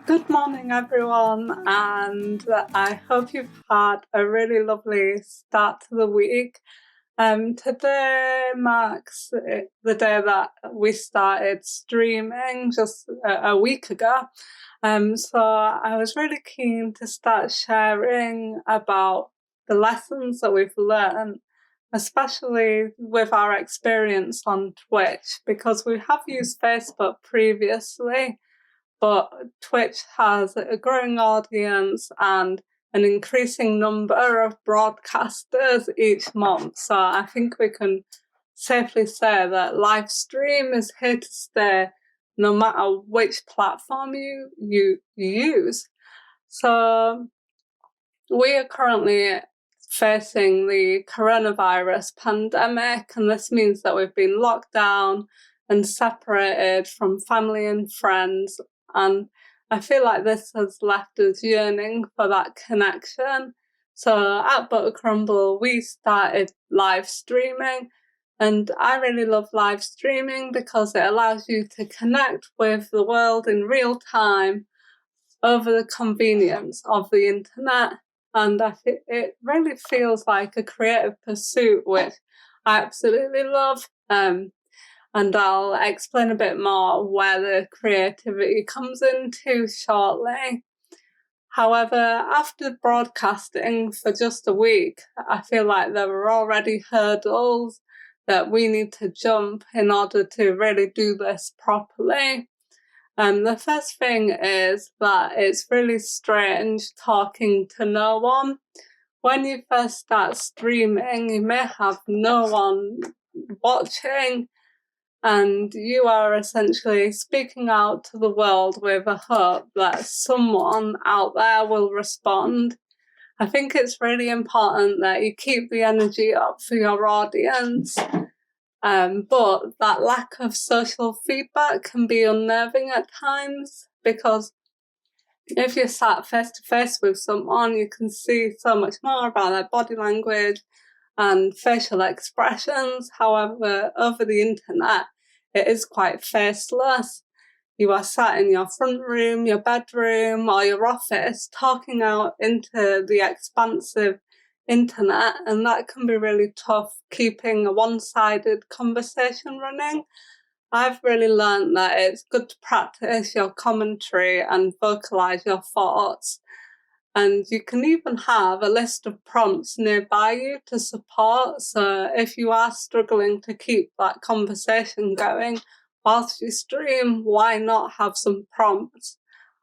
Good morning, everyone, and I hope you've had a really lovely start to the week. Today marks the day that we started streaming just a week ago. So I was really keen to start sharing about the lessons that we've learned, especially with our experience on Twitch, because we have used Facebook previously, but Twitch has a growing audience and an increasing number of broadcasters each month. So I think we can safely say that live stream is here to stay no matter which platform you use. So we are currently facing the coronavirus pandemic, and this means that we've been locked down and separated from family and friends. And I feel like this has left us yearning for that connection. So at Buttercrumble, we started live streaming, and I really love live streaming because it allows you to connect with the world in real time over the convenience of the internet. And it really feels like a creative pursuit, which I absolutely love. And I'll explain a bit more where the creativity comes into shortly. However, after broadcasting for just a week, I feel like there were already hurdles that we need to jump in order to really do this properly. The first thing is that it's really strange talking to no one. When you first start streaming, you may have no one watching, and you are essentially speaking out to the world with a hope that someone out there will respond. I think it's really important that you keep the energy up for your audience. But that lack of social feedback can be unnerving at times, because if you're sat face to face with someone, you can see so much more about their body language and facial expressions. However, over the internet, it is quite faceless. You are sat in your front room, your bedroom, or your office, talking out into the expansive internet, and that can be really tough, keeping a one-sided conversation running. I've really learned that it's good to practice your commentary and vocalize your thoughts. And you can even have a list of prompts nearby you to support. So if you are struggling to keep that conversation going whilst you stream, why not have some prompts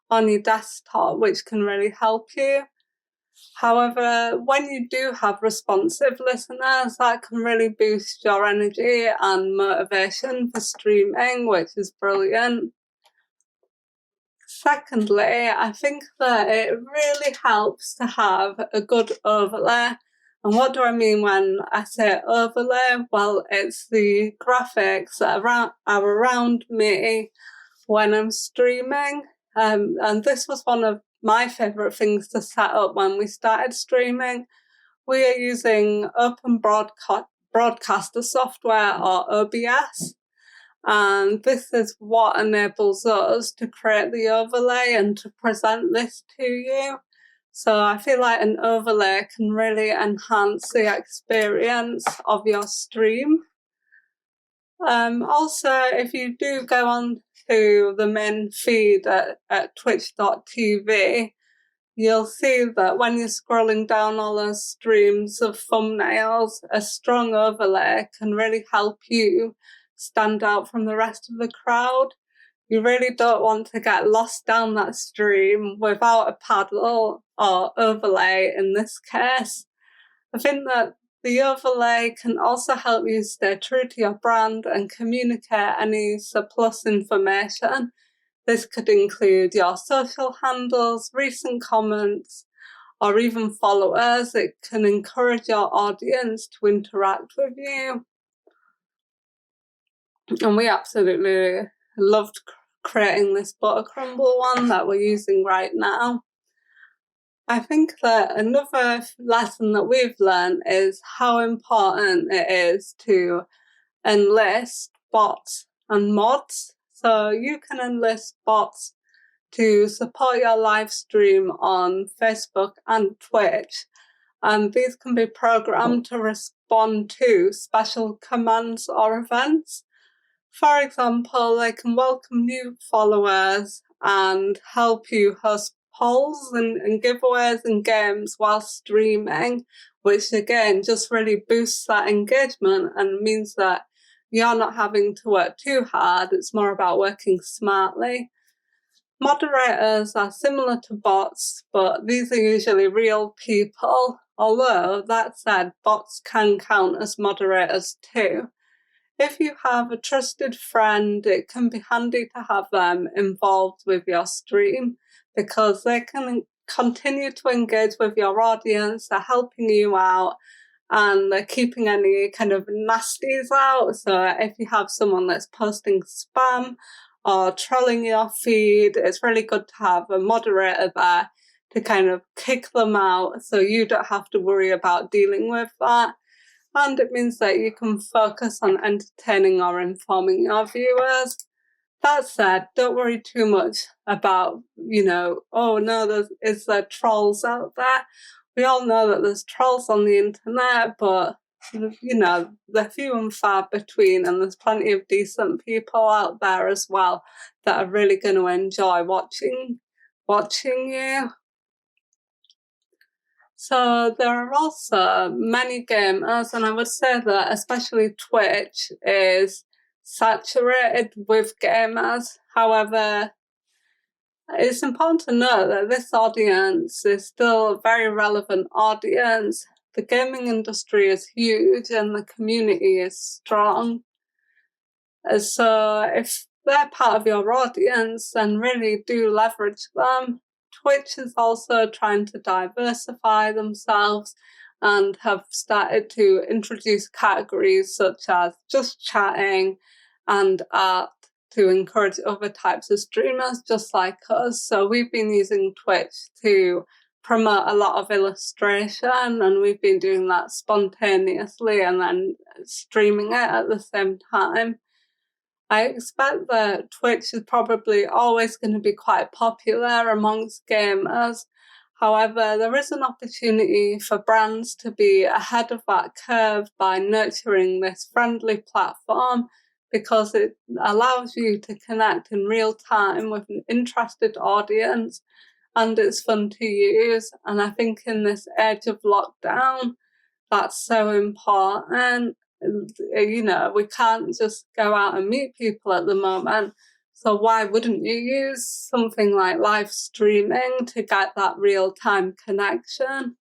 on your desktop, which can really help you? However, when you do have responsive listeners, that can really boost your energy and motivation for streaming, which is brilliant. Secondly, I think that it really helps to have a good overlay. And what do I mean when I say overlay? Well, it's the graphics that are around me when I'm streaming. And this was one of my favourite things to set up when we started streaming. We are using Open Broadcaster software, or OBS. And this is what enables us to create the overlay and to present this to you. So I feel like an overlay can really enhance the experience of your stream. Also, if you do go on to the main feed at twitch.tv, you'll see that when you're scrolling down all those streams of thumbnails, a strong overlay can really help you stand out from the rest of the crowd. You really don't want to get lost down that stream without a paddle or overlay in this case. I think that the overlay can also help you stay true to your brand and communicate any surplus information. This could include your social handles, recent comments, or even followers. It can encourage your audience to interact with you. And we absolutely loved creating this Buttercrumble one that we're using right now. I think that another lesson that we've learned is how important it is to enlist bots and mods. So you can enlist bots to support your live stream on Facebook and Twitch, and these can be programmed to respond to special commands or events. For example, they can welcome new followers and help you host polls and giveaways and games while streaming, which again just really boosts that engagement and means that you're not having to work too hard. It's more about working smartly. Moderators are similar to bots, but these are usually real people, although that said, bots can count as moderators too. If you have a trusted friend, it can be handy to have them involved with your stream because they can continue to engage with your audience, they're helping you out, and they're keeping any kind of nasties out. So if you have someone that's posting spam or trolling your feed, it's really good to have a moderator there to kind of kick them out so you don't have to worry about dealing with that. And it means that you can focus on entertaining or informing your viewers. That said, don't worry too much about, oh no, is there trolls out there? We all know that there's trolls on the internet, but, they're few and far between, and there's plenty of decent people out there as well that are really going to enjoy watching you. So there are also many gamers, and I would say that especially Twitch is saturated with gamers. However, it's important to note that this audience is still a very relevant audience. The gaming industry is huge and the community is strong. So if they're part of your audience, then really do leverage them. Twitch is also trying to diversify themselves and have started to introduce categories such as just chatting and art to encourage other types of streamers just like us. So we've been using Twitch to promote a lot of illustration, and we've been doing that spontaneously and then streaming it at the same time. I expect that Twitch is probably always going to be quite popular amongst gamers. However, there is an opportunity for brands to be ahead of that curve by nurturing this friendly platform, because it allows you to connect in real time with an interested audience, and it's fun to use. And I think in this age of lockdown, that's so important. We can't just go out and meet people at the moment. So why wouldn't you use something like live streaming to get that real-time connection?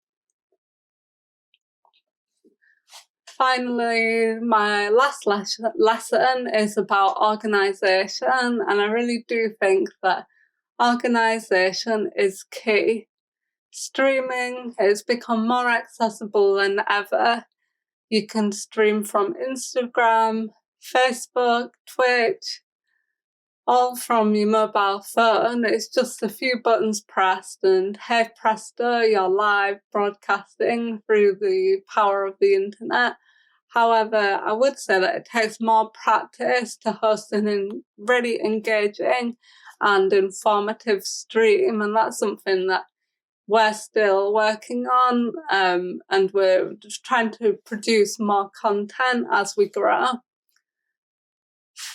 Finally, my last lesson is about organisation, and I really do think that organisation is key. Streaming has become more accessible than ever. You can stream from Instagram, Facebook, Twitch, all from your mobile phone. It's just a few buttons pressed and hey presto, you're live broadcasting through the power of the internet. However, I would say that it takes more practice to host an really engaging and informative stream, and that's something that we're still working on, and we're just trying to produce more content as we grow.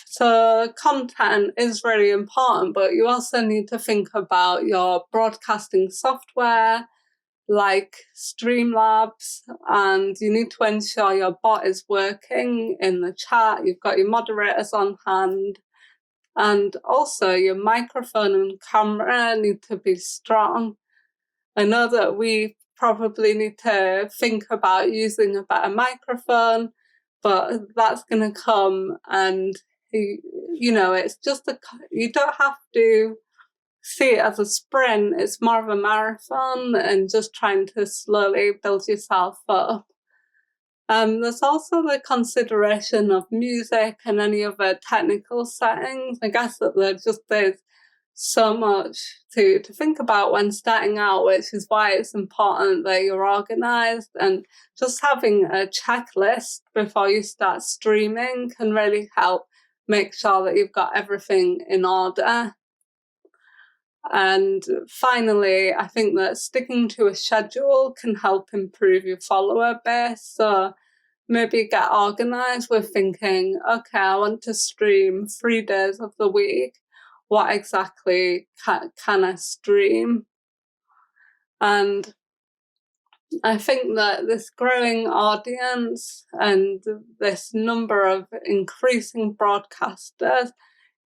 So content is really important, but you also need to think about your broadcasting software like Streamlabs, and you need to ensure your bot is working in the chat, you've got your moderators on hand, and also your microphone and camera need to be strong. I know that we probably need to think about using a better microphone, but that's going to come, and it's just you don't have to see it as a sprint. It's more of a marathon and just trying to slowly build yourself up. There's also the consideration of music and any other technical settings. I guess that there's so much to think about when starting out, which is why it's important that you're organised, and just having a checklist before you start streaming can really help make sure that you've got everything in order. And finally, I think that sticking to a schedule can help improve your follower base. So maybe get organized with thinking, okay, I want to stream 3 days of the week. What exactly can I stream? And I think that this growing audience and this number of increasing broadcasters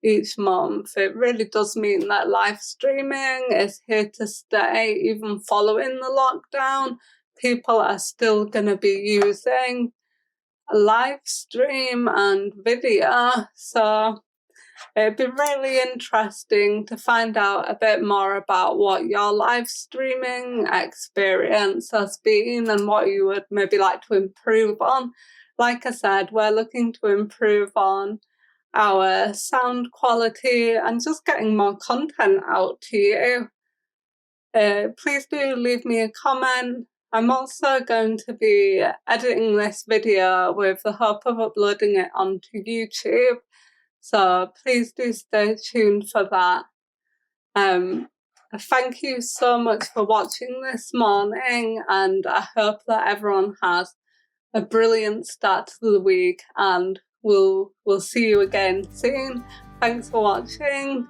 each month, it really does mean that live streaming is here to stay. Even following the lockdown, people are still going to be using live stream and video. So it'd be really interesting to find out a bit more about what your live streaming experience has been and what you would maybe like to improve on. Like I said, we're looking to improve on our sound quality and just getting more content out to you. Please do leave me a comment. I'm also going to be editing this video with the hope of uploading it onto YouTube. So please do stay tuned for that. Thank you so much for watching this morning, and I hope that everyone has a brilliant start to the week, and we'll see you again soon. Thanks for watching.